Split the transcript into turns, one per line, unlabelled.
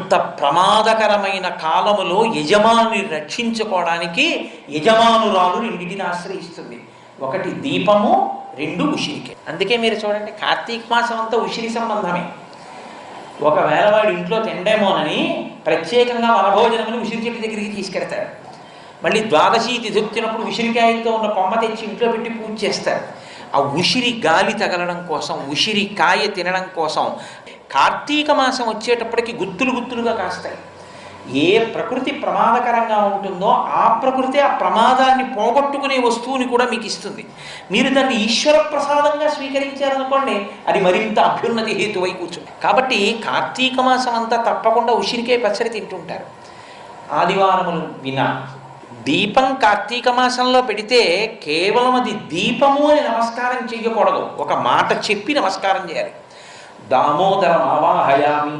అంత ప్రమాదకరమైన కాలములో యజమాని రక్షించుకోవడానికి యజమానురాలు రెండింటిని ఆశ్రయిస్తుంది. ఒకటి దీపము, రెండు ఉసిరికే. అందుకే మీరు చూడండి, కార్తీక మాసం అంతా ఉసిరి సంబంధమే. ఒకవేళ వాడు ఇంట్లో తిండేమోనని ప్రత్యేకంగా వనభోజనమని ఉసిరి చెట్టు దగ్గరికి తీసుకెడతారు. మళ్ళీ ద్వాదశి తిథి వచ్చినప్పుడు ఉసిరికాయలతో ఉన్న కొమ్మ తెచ్చి ఇంట్లో పెట్టి పూజ చేస్తారు. ఆ ఉసిరి గాలి తగలడం కోసం, ఉసిరి కాయ తినడం కోసం కార్తీక మాసం వచ్చేటప్పటికి గుత్తులు గుత్తులుగా కాస్తాయి. ఏ ప్రకృతి ప్రమాదకరంగా ఉంటుందో ఆ ప్రకృతి ఆ ప్రమాదాన్ని పోగొట్టుకునే వస్తువుని కూడా మీకు ఇస్తుంది. మీరు దాన్ని ఈశ్వర ప్రసాదంగా స్వీకరించారనుకోండి, అది మరింత అభ్యున్నతి హేతువై కూర్చుంది. కాబట్టి కార్తీక మాసం అంతా తప్పకుండా ఉసిరికాయ పచ్చడి తింటుంటారు. ఆదివారములు వినా దీపం కార్తీక మాసంలో పెడితే కేవలం అది దీపము అని నమస్కారం చేయకూడదు, ఒక మాట చెప్పి నమస్కారం చేయాలి. దామోదరం ఆవాహయామి